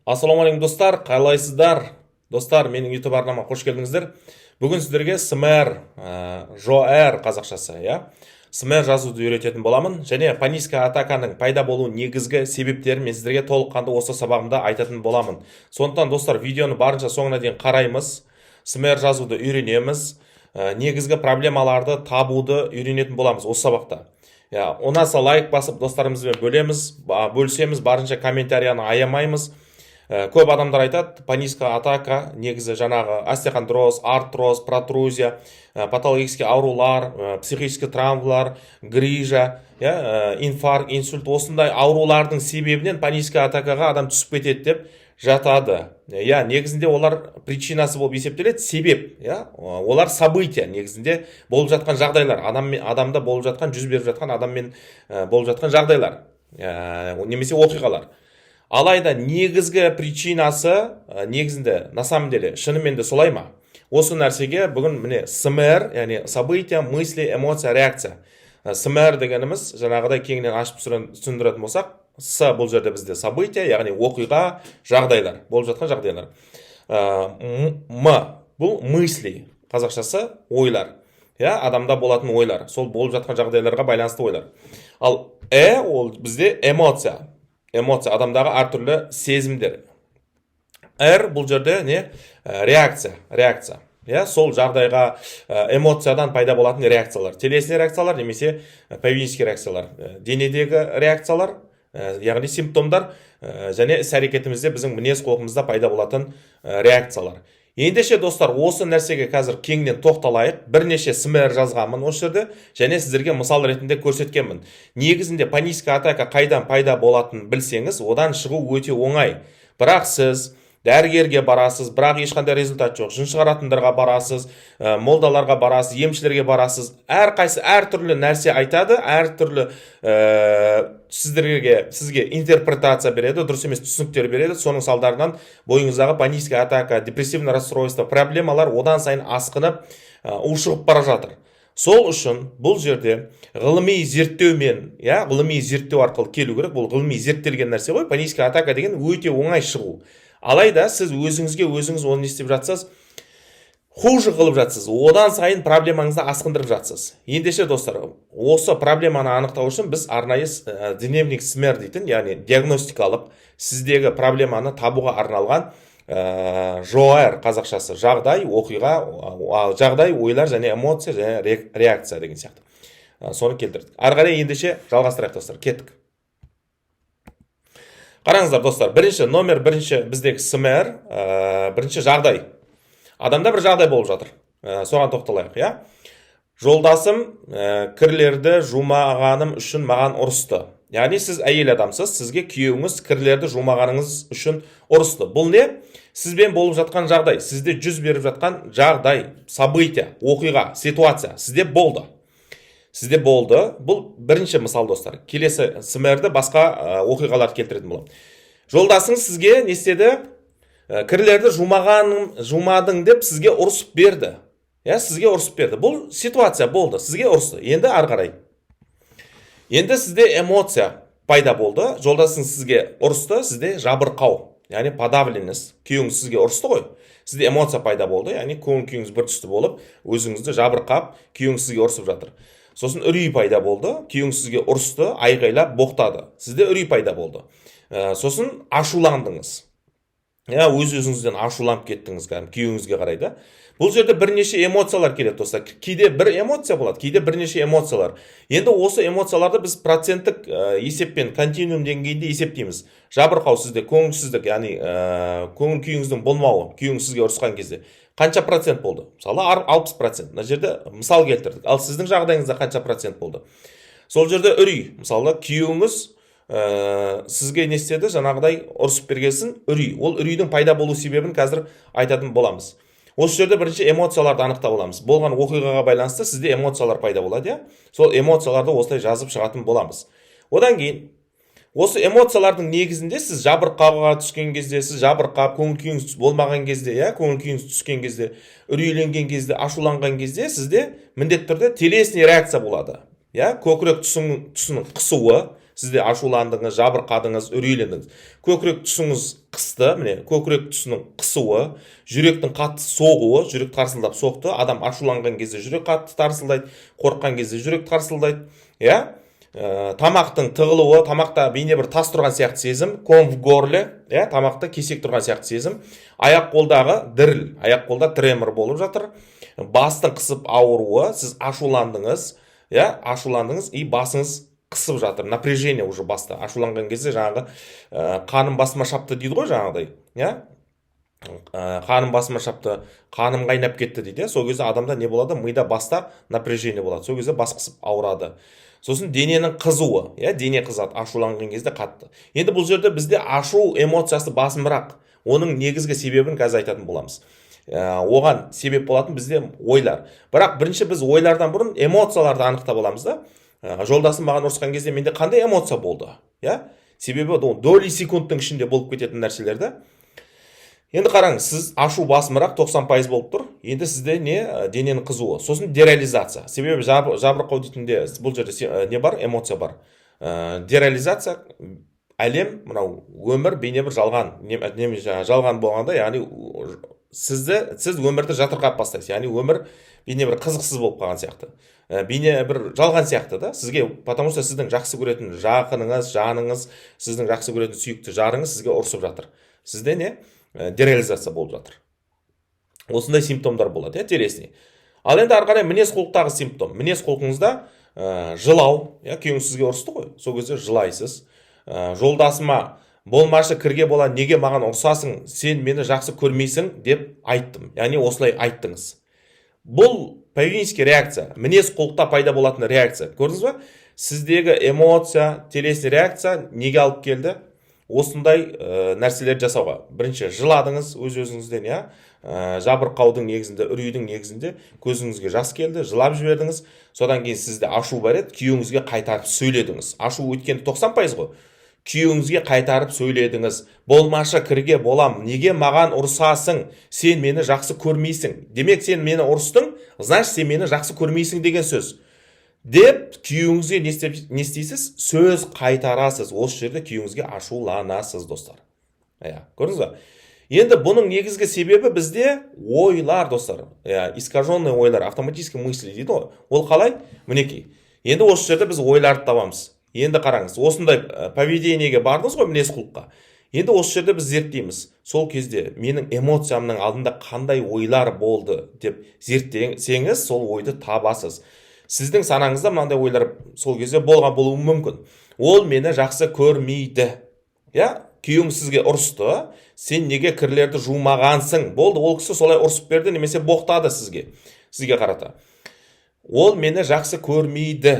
Ассалаумағалейкум достар, қалайсыздар? Достар, менің YouTube арнама қош келдіңіздер. Бүгін сіздерге СМР, ЖОР қазақшасы, СМР жазуды үйрететін боламын, және паническая атаканың пайда болу негізгі себептерін мен сіздерге толыққанды осы сабағымда айтатын боламын. Сондықтан достар, видеоны барынша соңына дейін қараймыз, СМР жазуды үйренеміз, негізгі проблемаларды табуды үйренетін боламыз осы сабақта. Ұнаса лайк басып достарымызбен бөлісеміз, барынша комментарияны аямаймыз. Көп адамдар айтады, паническая атака негізі жаңағы остеохондроз, артроз, протрузия, патологический аурулар, психический травмалар, грижа, инфаркт, инсульт, осындай аурулардың себебінен паническая атакаға адам түсіп кетеді деп жатады. Негізінде олар причинасы болып есептеледі, себеп, олар события, негізінде болып жатқан жағдайлар, адамда болып жатқан, жүз беріп жатқан адаммен болып жатқан жағдайлар, немесе оқиғалар. Алайда негізгі причинасы, негізінде, на самом деле, шынымен де солай ма? Осы нәрсеге бүгін міне СМР, яғни события, мысли, эмоция, реакция. СМР дегеніміз, жаңағыдай кеңінен ашып түсіндіретін болсақ, С бұл жерде бізде события, яғни оқиға, жағдайлар, болып жатқан жағдайлар. М бұл мысли, қазақшасы ойлар. Адамда болатын ойлар, сол болып жатқан жағдайларға байланысты ойлар. Ал ол бізде эмоция. Эмоция, адамдағы әртүрлі сезімдер. Бұл жерде не? Реакция. Сол жағдайға эмоциядан пайда болатын реакциялар. Телесный реакциялар, немесе поведенческий реакциялар. Денедегі реакциялар, яғни симптомдар, және іс-әрекетімізде біздің мінез құлқымызда пайда болатын реакциялар. Ендеше достар, осы нәрсеге қазір кеңінен тоқталайық. Бірнеше СМР жазғанмын осы жерде, және сіздерге мысал ретінде көрсеткенмін. Негізінде паническая атака қайдан пайда болатынын білсеңіз, одан шығу өте оңай. Бірақ сіз дәрігерге барасыз, бірақ ешқандай результат жоқ. Жын шығаратындарға барасыз, молдаларға барасыз, емшілерге барасыз. Әрқайсы әртүрлі нәрсе айтады, әртүрлі сізге интерпретация береді, дұрыс емес түсініктер береді. Соның салдарынан бойыңыздағы паническая атака, депрессивный расстройство, проблемалар одан сайын асқынып, ушығып бара жатыр. Сол үшін бұл жерде ғылыми зерттеумен, ғылыми зерттеу арқылы келу керек. Бұл ғылыми зерттелген нәрсе ғой. Паническая атака деген өте оңай шығу. Алайда сіз өзіңіз оны істеп жатсыз, хуже қылып жатсыз, одан сайын проблемаңызды асқындырып жатсыз. Ендеше достар, осы проблеманы анықтау үшін біз арнайы дневник СМР дейтін, яғни диагностикалық сіздегі проблеманы табуға арналған ЖОР қазақшасы, жағдай, оқиға, жағдай, ойлар және эмоция және реакция деген сияқты. Соны келтірдік. Ары қарай ендеше жалғастырайық достар, кеттік. Қараңыздар достар, бірінші біздегі СМР, бірінші жағдай. Адамда бір жағдай болып жатыр. Соған тоқталайық, Жолдасым кірлерді жумағаным үшін маған ұрысты. Яғни сіз әйел адамсыз, сізге күйеуіңіз кірлерді жумағаныңыз үшін ұрысты. Бұл не? Сізбен болып жатқан жағдай, сізде жүз беріп жатқан жағдай, события, оқиға, ситуация сізде болды. Бұл бірінші мысал достар. Келесі СМРді басқа оқиғалар келтіретін болам. Жолдасыңыз сізге не істеді? Кірлерді жумадың деп сізге ұрысып берді. Сізге ұрысып берді. Бұл ситуация болды. Сізге ұрысты. Енді ары қарай. Енді сізде эмоция пайда болды. Жолдасыңыз сізге ұрысты, сізде жабырқау. Яғни подавленность. Күйеуіңіз сізге ұрысты ғой. Сізде эмоция пайда болды. Яғни көңіл күйіңіз бір түсті болып, өзіңізді жабырқап, күйеуіңіз сізге ұрысып жатыр. Сосын үрей пайда болды, күйеуіңіз сізге ұрысты, айғайлап, боқтады. Сізде үрей пайда болды. Сосын ашуландыңыз. Өз-өзіңізден ашуланып кеттіңіз, күйеуіңізге қарайды. Бұл жерде бірнеше эмоциялар келеді достар. Кейде бір эмоция болады, кейде бірнеше эмоциялар. Енді осы эмоцияларды біз проценттік есеппен, континуум деңгейінде есептейміз. Жабырқау сізде, көңілсіздік, яғни көңіл күйіңіздің болмауы, күйеуіңіз сізге ұрысқан кезде қанша процент болды? Мысалы 60%. Мына жерде мысал келтірдік. Ал сіздің жағдайыңызда қанша процент болды? Сол жерде үрей. Мысалы күйеуіңіз сізге не істеді? Жаңағыдай ұрысып бергесін үрей. Ол үрейдің пайда болу себебін қазір айтатын боламыз. Осы жерде бірінші эмоцияларды анықтап аламыз. Болған оқиғаға байланысты сізде эмоциялар пайда болады, Сол эмоцияларды осылай жазып шығатын боламыз. Одан кейін осы эмоциялардың негізінде сіз жабырқауға түскен кезде, сіз жабырқап, көңіл күйіңіз болмаған кезде, көңіл күйіңіз түскен кезде, үрейленген кезде, ашуланған кезде сізде міндетті түрде телесный реакция болады. Көкірек тұсының қысуы, сізде ашуландыңыз, жабырқадыңыз, үрейлендіңіз. Көкірек тұсыңыз қысты, міне, көкірек тұсының қысуы, жүректің қатты соғуы, жүрек тарсылдап соқты. Адам ашуланған кезде жүрек қатты тарсылдайды, қорыққан кезде жүрек тарсылдайды, иә? Тамақтың тығылуы, тамақта бейне бір тас тұрған сияқты сезім, ком в горле, тамақта кесек тұрған сияқты сезім, аяқ қолдағы діріл, аяқ қолда тремор болып жатыр, бастың қысып ауыруы, сіз ашуландыңыз, ашуландыңыз и басыңыз қысып жатыр, напряжение уже баста. Ашуланған кезде жаңағы қаным басыма шапты дейді ғой, жаңағыдай, қаным басыма шапты, қаным қайнап кетті дейді. Сол кезде адамда не болады? Мида баста напряжение болады. Сол кезде бас қысып ауырады. Сосын дененің қызуы, дене қызады, ашуланған кезде қатты. Енді бұл жерде бізде ашу эмоциясы басымырақ. Оның негізгі себебін қазір айтатын боламыз. Оған себеп болатын бізде ойлар. Бірақ бірінші біз ойлардан бұрын эмоцияларды анықтап аламыз да. Жолдасым маған ұрысқан кезде менде қандай эмоция болды? Себебі доли секундтың ішінде болып кететін нәрселерді. Енді қараңыз, сіз ашу басымырақ 90% болып тұр. Енді сізде не? Дененің қызуы. Сосын дереализация. Себебі жабырқау дейтінде бұл жерде не бар? Эмоция бар. Дереализация, әлем, мынау өмір бейне бір жалған, жалған болғанда, яғни сіз өмірді жатырқап бастайсыз. Яғни өмір бейне бір қызықсыз болып қалған сияқты. Бейне бір жалған сияқты да, сізге, потому что сіздің жақсы көретін жақыныңыз, жаныңыз, сіздің жақсы көретін сүйікті жарыңыз сізге ұрсып жатыр. Сізде не? Дереализация болып жатыр. Осындай симптомдар болады, телесный. Ал енді ары қарай мінез құлықтағы симптом. Мінез құлқыңызда жылау, күйеуіңіз сізге ұрысты ғой, сол кезде жылайсыз. Жолдасыма болмашы кірге бола, неге маған ұрсасың, сен мені жақсы көрмейсің деп айттым. Яғни осылай айттыңыз. Бұл поведенческий реакция, мінез құлықта пайда болатын реакция. Көрдіңіз ба? Сіздегі эмоция, телесный реакция неге алып келді? Осындай нәрселер жасауға. Бірінші, жыладыңыз өз-өзіңізден, жабырқаудың негізінде, үрейдің негізінде көзіңізге жас келді, жылап жібердіңіз. Содан кейін сізде ашу бар еді, күйеуіңізге қайтарып сөйледіңіз. Ашу өткенде 90% ғой. Күйеуіңізге қайтарып сөйледіңіз. Болмашы кірге болам, неге маған ұрсасың, сен мені жақсы көрмейсің. Демек, сен мені ұрыстың, значит, сен мені жақсы көрмейсің деген сөз. Деп күйеуіңізге не істейсіз? Сөз қайтарасыз. Осы жерде күйеуіңізге ашуланасыз, достар. Көрдіңіз ба? Енді бұның негізгі себебі бізде ойлар, достар. Искаженный ойлар, автоматически мысли дейді ғой. Ол қалай? Мінекей. Енді осы жерде біз ойларды табамыз. Енді қараңыз, осындай поведениеге бардыңыз ғой, мінез құлыққа. Енді осы жерде біз зерттейміз. Сол кезде менің эмоциямның алдында қандай ойлар болды деп зерттесеңіз, сол ойды табасыз. Сіздің санаңызда мынандай ойлар сол кезде болған болуы мүмкін. Ол мені жақсы көрмейді. Күйеуіңіз сізге ұрысты, сен неге кірлерді жумағансың? Болды, ол кісі солай ұрысып берді, немесе боқтады сізге қарата. Ол мені жақсы көрмейді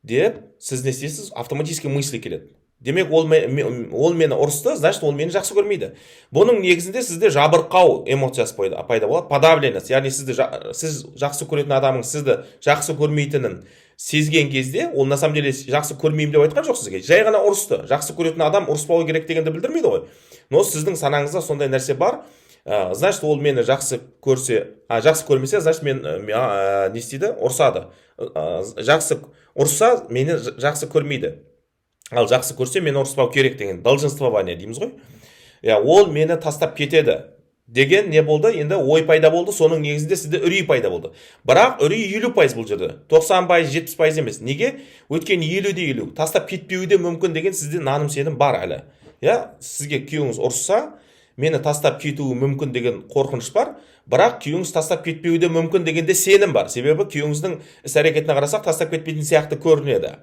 деп сіз не істейсіз? Автоматически мысли келеді. Демек, ол мені ұрысты, значит, ол мені жақсы көрмейді. Бұның негізінде сізде жабырқау эмоциясы пайда болады, подавленность. Яғни сіз жақсы көретін адамың сізді жақсы көрмейтінін сезген кезде, ол на самом деле жақсы көрмеймін деп айтқан жоқ сізге. Жай ғана ұрысты. Жақсы көретін адам ұрыспауы керек дегенді білдірмейді ғой. Но сіздің санаңызда сондай нәрсе бар. Значит, ол мені жақсы көрмесе, значит, мен не істейді? Ұрсады. Жақсы ұрса, мені жақсы көрмейді. Ал жақсы көрсе, мені ұрыспау керек деген долженствование дейміз ғой. Ол мені тастап кетеді деген не болды? Енді ой пайда болды, соның негізінде сізде үрей пайда болды. Бірақ үрей 50% бұл жерде. 90%, 70% емес. Неге? Өйткені 50-50. Тастап кетпеуі де мүмкін деген сізде наным сенім бар әлі. Сізге күйеуіңіз ұрысса, мені тастап кетуі мүмкін деген қорқыныш бар. Бірақ күйеуіңіз тастап кетпеуі де мүмкін дегенде сенім бар. Себебі күйеуіңіздің іс-әрекетіне қарасақ, тастап кетпейтін сияқты көрінеді.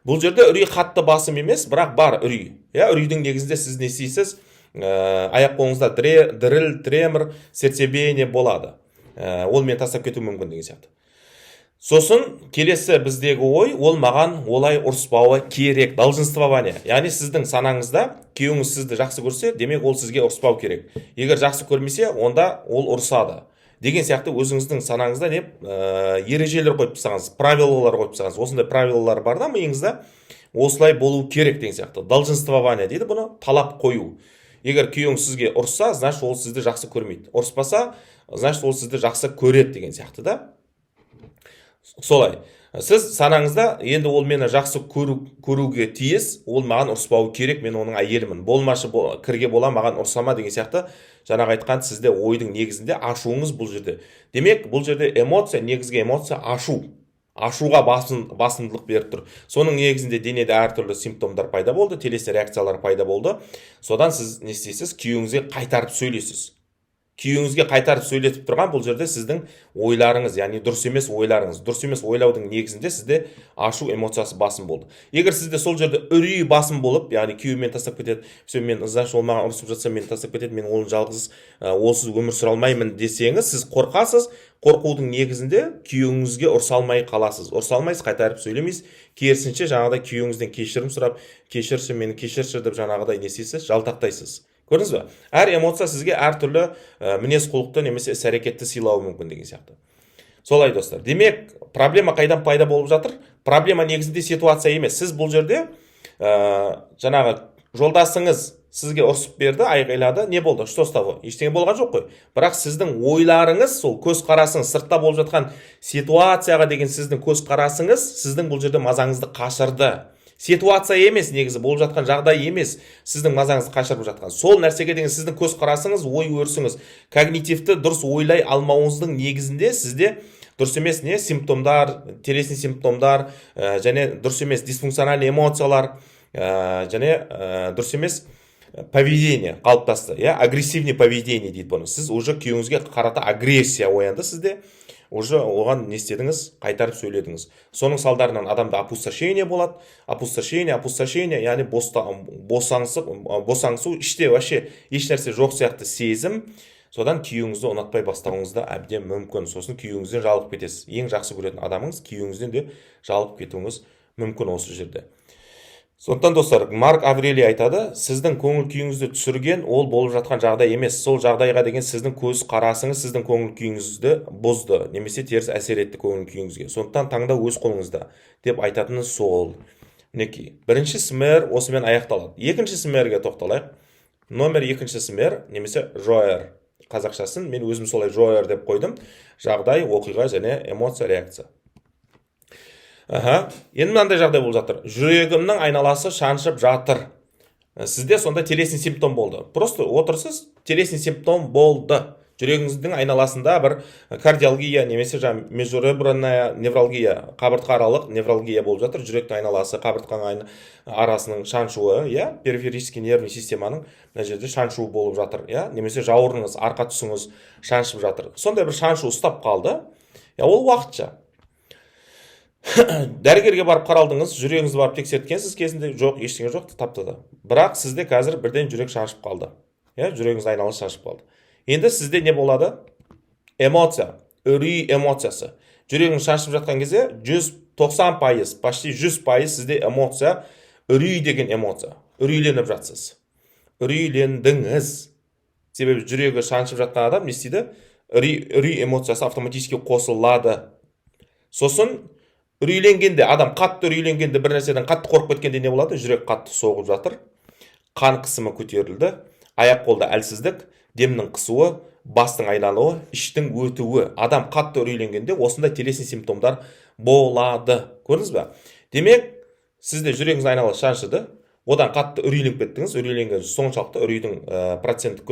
Бұл жерде үрей қатты басым емес, бірақ бар үрей. Үрейдің негізінде сіз не істейсіз? Аяқ қолыңызда діріл, тремор, сердцебиение болады. Ол мені тастап кетуі мүмкін деген сияқты. Сосын келесі біздегі ой, ол маған олай ұрыспауы керек, долженствование. Яғни сіздің санаңызда күйеуіңіз сізді жақсы көрсе, демек ол сізге ұрыспау керек. Егер жақсы көрмесе, онда ол ұрысады. Деген сияқты өзіңіздің санаңызда ережелер қойып тастаңыз, правилалар қойып тастаңыз. Осындай правилалар бар да миыңызда, осылай болу керек деген сияқты. Долженствование дейді бұны, талап қою. Егер күйеуіңіз сізге ұрысса, значит, ол сізді жақсы көрмейді. Ұрыспаса, значит, ол сізді жақсы көреді деген сияқты да. Солай. Сіз санаңызда енді ол мені жақсы көруге тиіс, ол маған ұрыспауы керек, мен оның әйелімін, болмашы кірге бола, маған ұрсама деген сияқты жаңағы айтқан сізде ойдың негізінде ашуыңыз бұл жерде. Демек бұл жерде эмоция, негізгі эмоция ашу. Ашуға басымдылық беріп тұр. Соның негізінде денеде әртүрлі симптомдар пайда болды, телесін реакциялар пайда болды. Содан сіз не істейсіз? Күйеуіңізге қайтарып сөйлейсіз. Күйеуіңізге қайтарып сөйлетіп тұрған бұл жерде сіздің ойларыңыз, яғни дұрыс емес ойларыңыз. Дұрыс емес ойлаудың негізінде сізде ашу эмоциясы басым болды. Егер сізде сол жерде үрей басым болып, яғни күйеуім мені тастап кетеді, все, мен ызашы, ол маған ұрысып жатса мені тастап кетеді, мен оның жалғыз олсыз өмір сүре алмаймын десеңіз, сіз қорқасыз. Қорқудың негізінде күйеуіңізге ұрса алмай қаласыз. Ұрса алмайсыз, қайтарып сөйлемейсіз. Керісінше жаңағыдай күйеуіңізден кешірім сұрап, кешірші, мені кешірші деп жаңағыдай не істейсіз, жалтақтайсыз. Көрдіңіз бе? Әр эмоция сізге әртүрлі мінез құлықты немесе іс-әрекетті сыйлауы мүмкін деген сияқты. Солай достар. Демек, проблема қайдан пайда болып жатыр? Проблема негізінде ситуация емес. Сіз бұл жерде жаңағы жолдасыңыз сізге ұрсып берді, айғайлады, не болды? Что с того? Ештеңе болған жоқ қой. Бірақ сіздің ойларыңыз, сол көзқарасыңыз, сыртта болып жатқан ситуацияға деген сіздің көзқарасыңыз сіздің бұл жерде мазаңызды қашырды. Ситуация емес, негізі болып жатқан жағдай емес, сіздің мазаңызды қашырып жатқан. Сол нәрсеге деген сіздің көзқарасыңыз, ой өрісіңіз, когнитивті дұрыс ойлай алмауыңыздың негізінде сізде дұрыс емес не симптомдар, телесін симптомдар, және дұрыс емес дисфункциональный эмоциялар, және дұрыс емес поведение қалыптасты. Агрессивный поведение дейді бұны. Сіз уже күйеуіңізге қарата агрессия оянды сізде. Уже оған не істедіңіз? Қайтарып сөйледіңіз. Соның салдарынан адамда опустошение болады. Опустошение, яғни босаңсу, іште вообще еш нәрсе жоқ сияқты сезім. Содан күйеуіңізді ұнатпай бастауыңызда әбден мүмкін. Сосын күйеуіңізден жалығып кетесіз. Ең жақсы көретін адамыңыз күйеуіңізден де жалығып кетуіңіз мүмкін осы жерде. Сондықтан достар, Марк Аврелий айтады, сіздің көңіл күйіңізді түсірген ол болып жатқан жағдай емес. Сол жағдайға деген сіздің көз қарасыңыз сіздің көңіл күйіңізді бұзды, немесе теріс әсер етті көңіл күйіңізге. Сондықтан таңдау өз қолыңызда деп айтатыны сол. Мінекей, бірінші смер осымен аяқталады. Екінші смерге тоқталайық. Номер екінші смер, немесе жоэр. Қазақшасын мен өзім солай жоэр деп қойдым. Жағдай, оқиға және эмоция, реакция. Енді мынандай жағдай болып жатыр. Жүрегімнің айналасы шаншып жатыр. Сізде сонда телесін симптом болды. Просто отырсыз, телесін симптом болды. Жүрегіңіздің айналасында бір кардиалгия, немесе межребранная невралгия, қабыртқа аралық невралгия болып жатыр. Жүректің айналасы, қабыртқаның арасының шаншуы, периферический нервный системаның мына жерде шаншуы болып жатыр, немесе жауырыныңыз, арқа тұсыңыз шаншып жатыр. Сондай бір шаншу ұстап қалды. Ол уақытша. Дәрігерге барып қаралдыңыз, жүрегіңізді барып тексерткенсіз кезінде, жоқ, ештеңе жоқ, тапты да. Бірақ сізде қазір бірден жүрек шаншып қалды. Жүрегіңіз айналасы шаншып қалды. Енді сізде не болады? Эмоция, үрей эмоциясы. Жүрегіңіз шаншып жатқан кезде 190%, почти 100% сізде эмоция, үрей деген эмоция. Үрейленіп жатсыз. Үрейлендіңіз. Себебі жүрегі шаншып жатқан адам не істейді? Үрей эмоциясы автоматически қосылады. Сосын үрейленгенде, адам қатты үрейленгенде, бір нәрседен қатты қорқып кеткенде не болады? Жүрек қатты соғып жатыр, қан қысымы көтерілді, аяқ қолда әлсіздік, демнің қысуы, бастың айналуы, іштің өтуі. Адам қатты үрейленгенде осындай телесін симптомдар болады. Көрдіңіз бе? Демек, сізде жүрегіңіз айналасы шаншыды, одан қатты үрейленіп кеттіңіз, үрейленген соншалықты үрейдің проценттік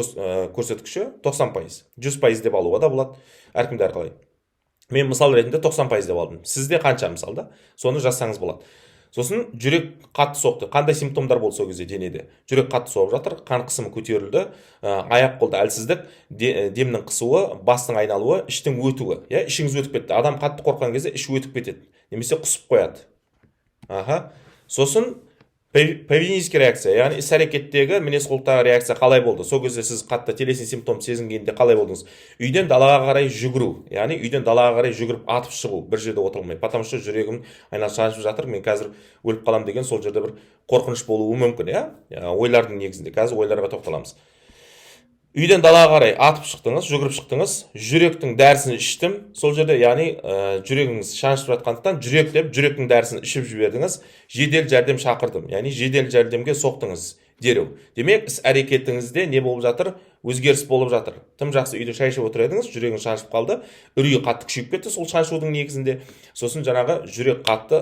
көрсеткіші 90%, 100% деп алуға да болады. Әркімде әрқалай. Мен мысал ретінде 90% деп алдым. Сізде қанша мысалда? Соны жазсаңыз болады. Сосын жүрек қатты соқты. Қандай симптомдар болды сол кезде денеде? Жүрек қатты соғып жатыр, қан қысымы көтерілді, аяқ қолда әлсіздік, демнің қысуы, бастың айналуы, іштің өтуі. Ішіңіз өтіп кетті. Адам қатты қорққан кезде іші өтіп кетеді, немесе құсып қояды. Сосын поведенческий реакция, яғни іс-әрекеттегі мінез құлықтағы реакция қалай болды? Сол кезде сіз қатты телесін симптом сезінгенде қалай болдыңыз? Үйден далаға қарай жүгіру, яғни үйден далаға қарай жүгіріп атып шығу, бір жерде отырмай. Потому что жүрегім айналасы шаншып жатыр, мен қазір өліп қалам деген сол жерде бір қорқыныш болуы мүмкін, ойлардың негізінде. Қазір ойларға тоқталамыз. Үйден далаға қарай атып шықтыңыз, жүгіріп шықтыңыз, жүректің дәрісін іштім. Сол жерде, яғни жүрегіңіз шаншып жатқандықтан жүрек деп жүректің дәрісін ішіп жібердіңіз. Жедел жәрдем шақырдым, яғни жедел жәрдемге соқтыңыз. дереу. Демек іс әрекетіңізде не болып жатыр? Өзгеріс болып жатыр. Тым жақсы үйде шай ішіп отыр едіңіз, жүрегіңіз шаншып қалды, үрей қатты күшейіп кетті сол шаншудың негізінде. Сосын жаңағы жүрек қатты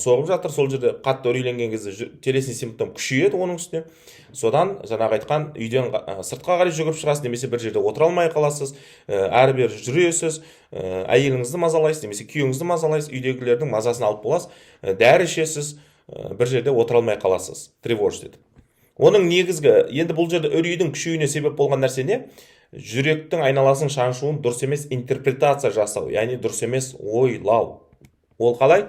соғып жатыр, сол жерде қатты үрейленген кезде телесный симптом күшейеді оның үстіне. Содан жаңағы айтқан үйден сыртқа қарай жүгіріп шығасыз, немесе бір жерде отыра алмай қаласыз, әрі-бері жүресіз, әйеліңізді мазалайсыз, немесе күйеуіңізді мазалайсыз, үйдегілердің мазасын алып боласыз, дәрі ішесіз, бір жерде отыра алмай қаласыз, тревожит етіп. Оның негізгі, енді бұл жерде үрейдің күшеюіне себеп болған нәрсе не? Жүректің айналасын шаншуын дұрыс емес интерпретация жасау, яғни дұрыс емес ойлау. Ол қалай?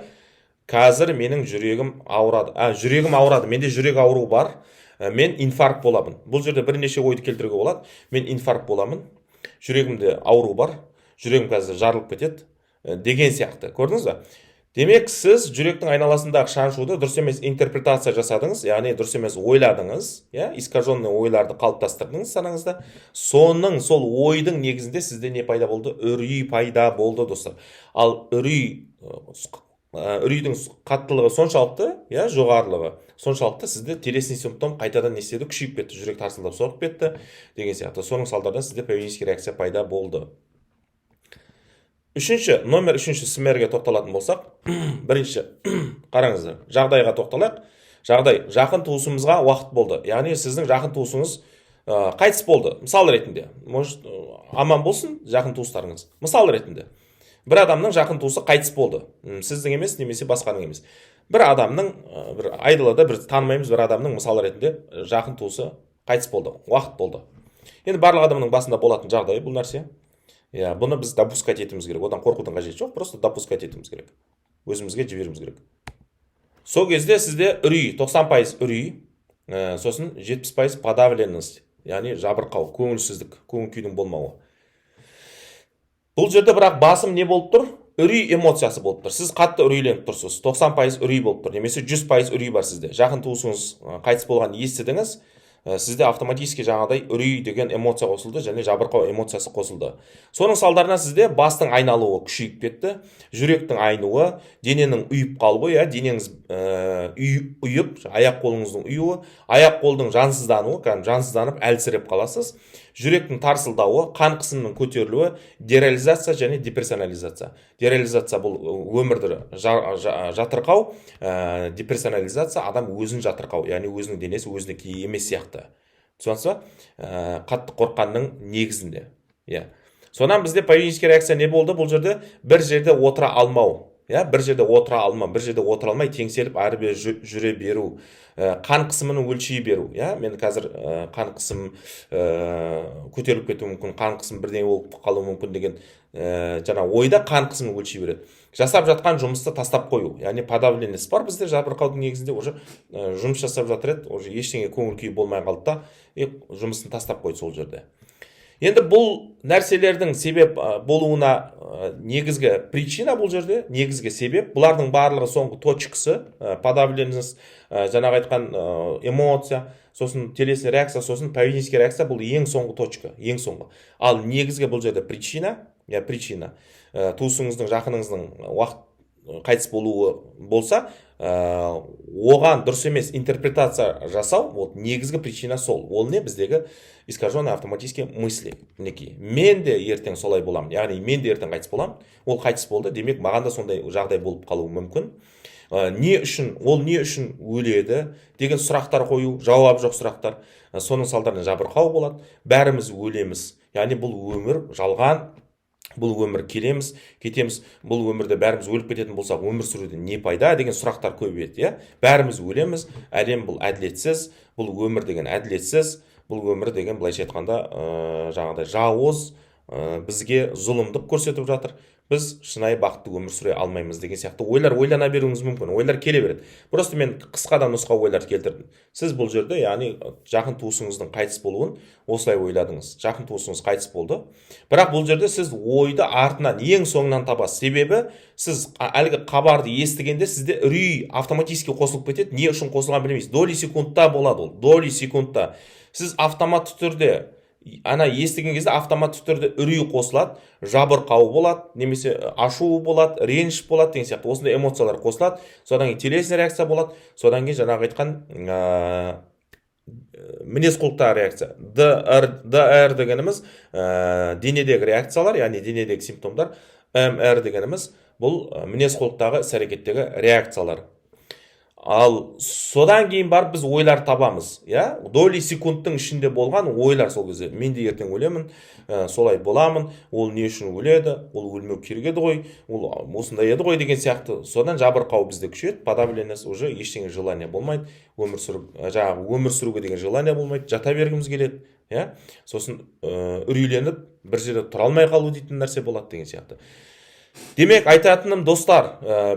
Қазір менің жүрегім ауырады. Жүрегім ауырады, менде жүрек ауруы бар, мен инфаркт боламын. Бұл жерде бірнеше ойды келтіруге болады. Мен инфаркт боламын, жүрегімде ауру бар, жүрегім қазір жарылып кетеді, деген сияқты. Көрдіңіз бе? Демек, сіз жүректің айналасындағы шаншуды дұрыс емес интерпретация жасадыңыз, яғни дұрыс емес ойладыңыз, искаженный ойларды қалыптастырдыңыз санаңызда. Соның, сол ойдың негізінде сізде не пайда болды? Үрей пайда болды, достар. Ал үрейдің қаттылығы соншалықты, жоғарылығы соншалықты сізде телесный симптом қайтадан не істеді? Күшейіп кетті, жүрек тарсылдап соғып кетті деген сияқты. Соның салдарынан сізде панический реакция пайда болды. Номер үшінші СМР-ге тоқталатын болсақ, бірінші, қараңыздар, жағдайға тоқталайық. Жағдай, жақын туысымызға уақыт болды. Яғни сіздің жақын туысыңыз қайтыс болды. Мысал ретінде, аман болсын жақын туыстарыңыз. Мысал ретінде, бір адамның жақын туысы қайтыс болды. Сіздің емес, немесе басқаның емес. Бір адамның, бір айдалада бір танымаймыз бір адамның мысал ретінде жақын туысы қайтыс болды, уақыт болды. Енді барлық адамның басында болатын жағдай бұл нәрсе. Бұны біз допускать етіміз керек. Одан қорқудың қажеті жоқ, просто допускать етіміз керек. Өзімізге жіберуіміз керек. Сол кезде сізде үрей, 90% үрей, сосын 70% подавленность, яғни жабырқау, көңілсіздік, көңіл күйдің болмауы. Бұл жерде бірақ басым не болып тұр? Үрей эмоциясы болып тұр. Сіз қатты үрейленіп тұрсыз. 90% үрей болып тұр, немесе 100% үрей бар сізде. Жақын туысыңыз қайтыс болған естідіңіз, сізде автоматически жаңағыдай үрей деген эмоция қосылды, және жабырқау эмоциясы қосылды. Соның салдарынан сізде бастың айналуы күшейіп кетті, жүректің айнуы, дененің ұйып қалуы, денеңіз ұйып, аяқ қолыңыздың ұюы, аяқ қолдың жансыздануы, жансызданып әлсіреп қаласыз, жүректің тарсылдауы, қан қысымының көтерілуі, дереализация және деперсонализация. Дереализация бұл өмірді жатырқау, деперсонализация адам өзін жатырқау, яғни өзінің денесі өзінікі емес сияқты. Түсінесіз ба? Қатты қорққанның негізінде. Сонан бізде панический реакция не болды? Бұл жерде бір жерде отыра алмау. Бір жерде отыра алмай теңселіп әрі-бері жүре беру, қан қысымының өлшей беру. Мен қазір қан қысым көтеріліп кетуі мүмкін, қан қысым бірдеңе болып қалуы мүмкін деген жаңа ойда қан қысымын өлшей береді. Жасап жатқан жұмысты тастап қою, яғни подавленность бар бізде, жабырқаудың негізінде уже жұмыс жасап жатыр еді, уже ештеңе көңіл күй болмай қалды да, жұмысын тастап қойды сол жерде. Енді бұл нәрселердің себеп болуына негізгі причина бұл жерде, негізгі себеп, бұлардың барлығы соңғы точкасы, подавленность, жаңағы айтқан эмоция, сосын телесный реакция, сосын панический реакция, бұл ең соңғы точка, ең соңғы. Ал негізгі бұл жерде причина, туысыңыздың, жақыныңыздың уақыт қайтыс болуы болса, оған дұрыс емес интерпретация жасау, негізгі причина сол. Ол не? Біздегі искаженные автоматические мысли. Мен де ертең солай боламын, яғни мен де ертең қайтыс боламын, ол қайтыс болды, демек маған да сондай жағдай болып қалуы мүмкін. Не үшін өледі деген сұрақтар қою, жауап жоқ сұрақтар, соның салдарынан жабырқау болады, бәріміз өлеміз, яғни бұл өмір жалған, бұл өмір келеміз, кетеміз, бұл өмірде бәріміз өліп кететін болсақ, өмір сүруден не пайда деген сұрақтар көбейеді. Бәріміз өлеміз, әлем бұл әділетсіз, бұл өмір деген әділетсіз, бұл өмір деген былайша айтқанда жаңағыдай жауыз, бізге зұлымдық көрсетіп жатыр. Біз шынайы бақытты өмір сүре алмаймыз деген сияқты ойлар ойлана беруіңіз мүмкін, ойлар келе береді. Просто мен қысқадан нұсқа ойларды келтірдім. Сіз бұл жерде, яғни жақын туысыңыздың қайтыс болуын осылай ойладыңыз. Жақын туысыңыз қайтыс болды. Бірақ бұл жерде сіз ойды артынан, ең соңынан табасыз. Себебі сіз әлгі хабарды естігенде сізде үрей автоматически қосылып кетеді. Не үшін қосылған білмейсіз. Доли секундта болады ол. Доли секундта. Сіз автоматты түрде естіген кезде автоматты түрде үрей қосылады, жабырқау болады, немесе ашу болады, реніш болады деген сияқты. Осындай эмоциялар қосылады. Содан кейін телесный реакция болады. Содан кейін жаңағы айтқан мінез құлықтағы реакция. ДР дегеніміз денедегі реакциялар, яғни денедегі симптомдар. МР дегеніміз бұл мінез құлықтағы іс-әрекеттегі реакциялар. Ал содан кейін барып біз ойлар табамыз, иә? Доли секундтың ішінде болған ойлар сол кезде. Мен де ертең өлемін, солай боламын, ол не үшін өледі, ол өлмеу керек еді ғой, ол осындай еді ғой деген сияқты. Содан жабырқау бізде күшейеді, подавленность уже ештеңе желание болмайды, өмір сүруге деген желание болмайды, жата бергіміз келеді, иә? Сосын үрейленіп, бір жерде тұра алмай қалу дейтін нәрсе болады деген сияқты. Демек, айтатыным достар,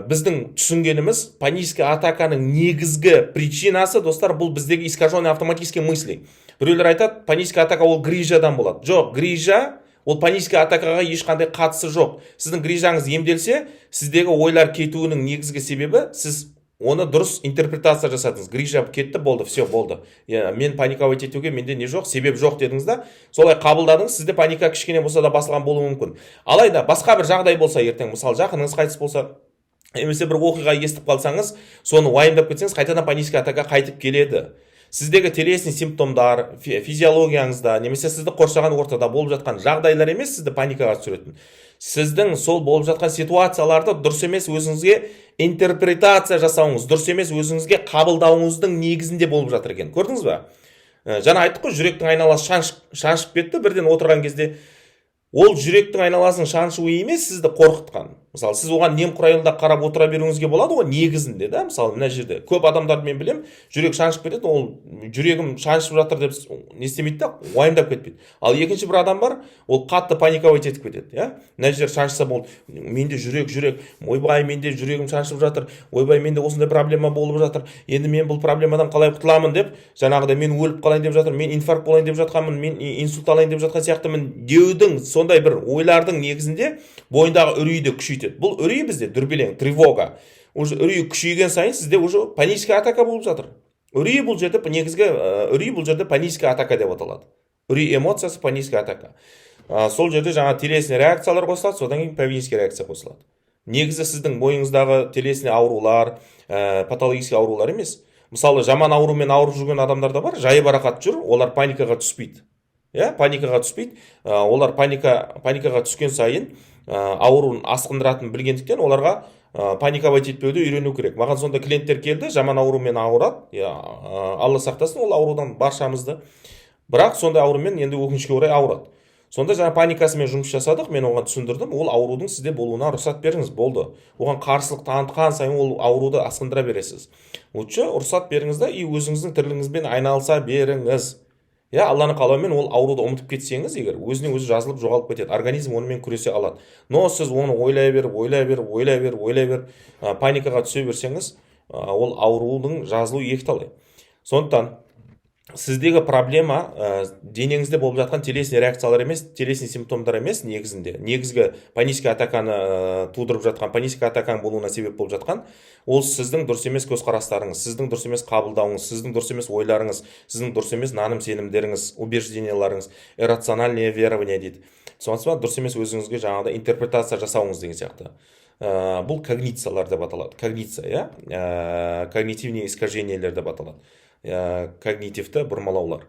біздің түсінгеніміз панический атаканың негізгі причинасы, достар, бұл біздегі искаженные автоматические мысли. Біреулер айтады, панический атака ол грижадан болады. Жоқ, грижа ол панический атакаға ешқандай қатысы жоқ. Сіздің грижаңыз емделсе, сіздегі ойлар кетуінің негізгі себебі сіз оны дұрыс интерпретация жасадыңыз. Грижа кетті, болды, все, болды. Мен паниковать етуге менде не жоқ, себеп жоқ дедіңіз да, солай қабылдадыңыз, сізде паника кішкене болса да басылған болуы мүмкін. Алайда басқа бір жағдай болса ертең, мысалы жақыныңыз қайтыс болса, немесе бір оқиға естіп қалсаңыз, соны уайымдап кетсеңіз, қайтадан панический атака қайтып келеді. Сіздегі телесный симптомдар, физиологияңызда, немесе сізді қоршаған ортада болып жатқан жағдайлар емес сізді паникаға түсіретін. Сіздің сол болып жатқан ситуацияларды дұрыс емес өзіңізге интерпретация жасауыңыз, дұрыс емес өзіңізге қабылдауыңыздың негізінде болып жатыр екен. Көрдіңіз ба? Жаңа айттық қой, жүректің айналасы шаншып кетті, бірден отырған кезде ол жүректің айналасын шаншуы емес, сізді қорқытқан. Мысалы, сіз оған немқұрайлы қарап отыра беруіңізге болады ғой, негізінде, да? Мысалы, мына жерде көп адамдарды мен білем, жүрек шаншып кетеді, ол жүрегім шаншып жатыр деп не істемейді да, уайымдап кетпейді. Ал екінші бір адам бар, ол қатты паниковать етіп кетеді, иә? Мына жер шаншса болды, менде жүрек, ойбай, менде жүрегім шаншып жатыр, ойбай, менде осындай проблема болып жатыр, енді мен бұл проблемадан қалай құтыламын деп, жаңағыда мен өліп қалайын деп жатыр, мен инфаркт болайын деп жатқанмын, мен инсульт алайын деп жатқан сияқтымын деудің, сондай бір ойлардың негізінде бойындағы үрейді күшейтеді. Бұл үрей бізде дүрбелең, тревога. Уже үрей күшейген сайын сізде уже панический атака болып жатыр. Үрей бұл жерде негізгі үрей бұл жерде панический атака деп аталады. Үрей эмоциясы панический атака. Сол жерде жаңа телесный реакциялар қосылады, содан кейін панический реакция қосылады. Негізі сіздің бойыңыздағы телесный аурулар, патологический аурулар емес. Мысалы, жаман аурумен ауырып жүрген адамдар да бар, жайы барақат жүр, олар паникаға түспейді. Паникаға түспейді. Олар паникаға түскен сайын ауруын асқындыратын білгендіктен оларға паниковать етпеуді үйрену керек. Маған сонда клиенттер келді, жаман аурумен ауырады, Алла сақтасын ол аурудан баршамызды. Бірақ сондай аурумен енді өкінішке орай ауырады. Сонда жаңа паникасымен жұмыс жасадық, мен оған түсіндірдім, ол аурудың сізде болуына рұқсат беріңіз, болды. Оған қарсылық танытқан сайын ол ауруды асқындыра бересіз. Лучше рұқсат беріңіз да, и өзіңіздің тірлігіңізбен айналыса беріңіз. Алланың қалауымен ол ауруды ұмытып кетсеңіз, егер өзінен өзі жазылып жоғалып кетеді, организм онымен күресе алады. Но сіз оны ойлай беріп, паникаға түсе берсеңіз, ол аурудың жазылуы екіталай. Сондықтан сіздегі проблема денеңізде болып жатқан телесный реакциялар емес, телесный симптомдар емес негізінде. Негізгі панический атаканы тудырып жатқан, панический атаканың болуына себеп болып жатқан, ол сіздің дұрыс емес көзқарастарыңыз, сіздің дұрыс емес қабылдауыңыз, сіздің дұрыс емес ойларыңыз, сіздің дұрыс емес наным сенімдеріңіз, убежденияларыңыз, иррациональное верование дейді. Сондықтан дұрыс емес өзіңізге жаңағыда интерпретация жасауыңыз деген сияқты. Бұл когнициялар деп аталады. Когниция, когнитивные искажениялар деп аталады. Когнитивті бұрмалаулар.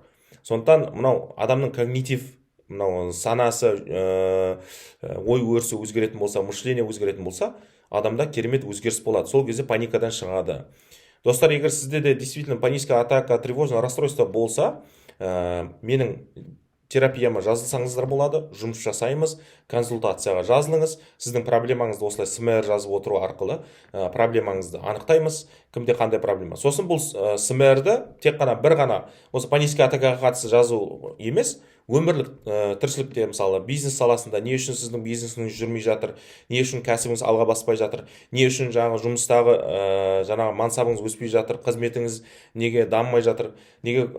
Сондықтан мынау адамның когнитив, мынау санасы, ой өрісі өзгеретін болса, мышление өзгеретін болса, адамда керемет өзгеріс болады. Сол кезде паникадан шығады. Достар, егер сізде де действительно паническая атака, тревожное расстройство болса, менің терапияма жазылсаңыздар болады, жұмыс жасаймыз, консультацияға жазылыңыз, сіздің проблемаңызды осылай СМР жазып отыру арқылы проблемаңызды анықтаймыз, кімде қандай проблема. Сосын бұл СМРді тек қана бір ғана осы панический атакаға қатысты жазу емес, өмірлік тіршілікте, мысалы, бизнес саласында не үшін сіздің бизнесіңіз жүрмей жатыр, не үшін кәсібіңіз алға баспай жатыр, не үшін жұмыстағы мансабыңыз өспей жатыр, қызметіңіз неге дамымай жатыр, неге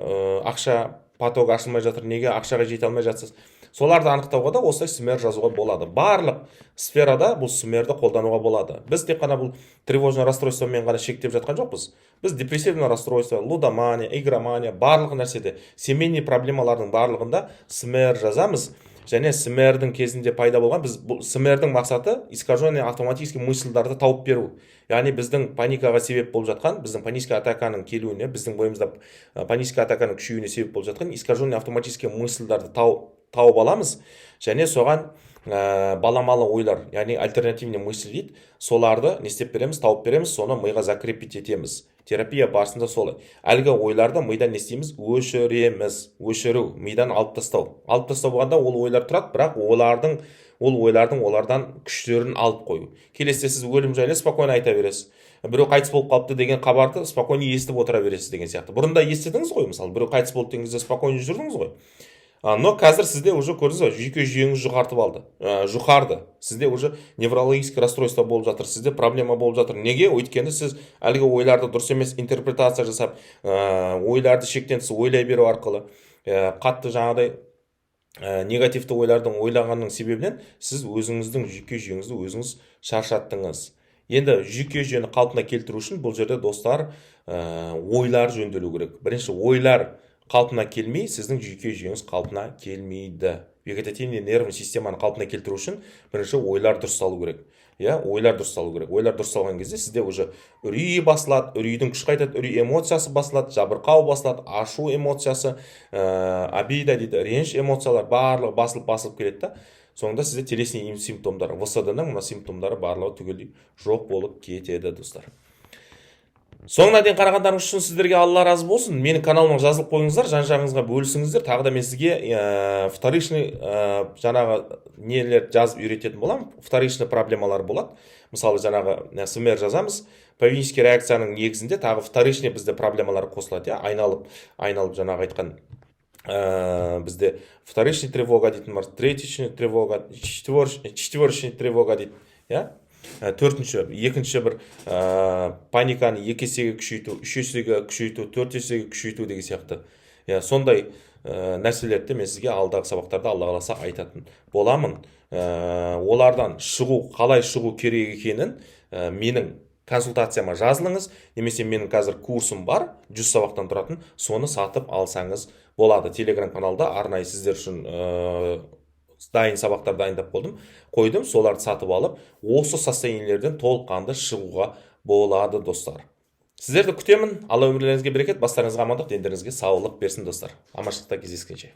ақша поток ашылмай жатыр, неге ақшаға жете алмай жатсыз. Соларды анықтауға да осылай СМР жазуға болады. Барлық сферада бұл СМРді қолдануға болады. Біз тек қана бұл тревожный расстройствомен ғана шектеп жатқан жоқпыз. Біз депрессивный расстройство, лудомания, игромания, барлық нәрседе, семейный проблемалардың барлығында СМР жазамыз. және СМР-дің кезінде пайда болған, біз бұл СМР-дің мақсаты искаженный автоматический мысльдарды тауып беру. Яғни біздің паникаға себеп болып жатқан, біздің панический атаканың келуіне, біздің бойымызда панический атаканың күшеюіне себеп болып жатқан искаженный автоматический мысльдарды тауып аламыз, және соған баламалы ойлар, яғни альтернативный мысль дейді, соларды не істеп береміз, тауып береміз, соны миға закрепить етеміз. Терапия барысында солай. Әлгі ойларды мидан не істейміз? Өшіру, мидан алып тастау. Алып тастау болғанда ол ойлар тұрады, бірақ олардан күштерін алып қою. Келесіде сіз өлім жайлы спокойно айта бересіз. Біреу қайтыс болып қалыпты деген хабарды спокойно естіп отыра бересіз деген сияқты. Бұрында естідіңіз ғой, мысалы, біреу қайтыс болды деген кезде спокойно жүрдіңіз ғой. Но қазір сізде уже көрдіңіз ғой, жүйке жүйеңіз жұқарды. Сізде уже неврологический расстройство болып жатыр, сізде проблема болып жатыр. Неге? Өйткені сіз әлгі ойларды дұрыс емес интерпретация жасап, ойларды шектен тыс ойлай беру арқылы, қатты жаңағыдай негативті ойлардың ойлағанның себебінен сіз өзіңіздің жүйке жүйеңізді өзіңіз шаршаттыңыз. Енді жүйке жүйені қалпына келтіру үшін бұл жерде достар ойлар жөнделу керек. Бірінші, ойлар қалпына келмей, сіздің жүйке жүйеңіз қалпына келмейді. Вегетативный нервный системаны қалпына келтіру үшін бірінші ойлар дұрысталу керек. Ойлар дұрысталу керек. Ойлар дұрысталған кезде сізде уже үрей басылады, үрейдің күш қайтады, үрей эмоциясы басылады, жабырқау басылады, ашу эмоциясы, обида дейді, реніш эмоциялар барлығы басылып келеді да. Соңында сізде телесный симптомдары, ВСД-ның мына симптомдары барлығы түгелдей жоқ болып кетеді, достар. Соңына дейін қарағандарыңыз үшін сіздерге Алла разы болсын. Менің каналыма жазылып қойыңыздар, жан-жағыңызға бөлісіңіздер. Тағы да мен сізге вторичный жаңағы нелер жазып үйрететін боламын. Вторичный проблемалар болады. Мысалы, жаңағы СМР жазамыз. Поведенческий реакцияның негізінде тағы вторичный бізде проблемалар қосылады. Айналып жаңағы айтқан бізде вторичный тревога дейтін бар, третичный тревога, четверочный тревога дейді. Екінші бір паниканы 2 есеге күшейту, 3 есеге күшейту, 4 есеге күшейту деген сияқты. Сондай нәрселерді мен сізге алдағы сабақтарда Алла қаласа айтатын боламын. Олардан қалай шығу керек екенін менің консультацияма жазылыңыз, немесе менің қазір курсым бар, 100 сабақтан тұратын, соны сатып алсаңыз болады. Телеграм каналда арнайы сіздер үшін дайын сабақтар дайындап қойдым, соларды сатып алып, осы состояниелерден толыққанды шығуға болады, достар. Сіздерді күтемін. Алла өмірлеріңізге берекет, бастарыңызға амандық, дендеріңізге саулық берсін, достар. Аманшылықта кездескенше.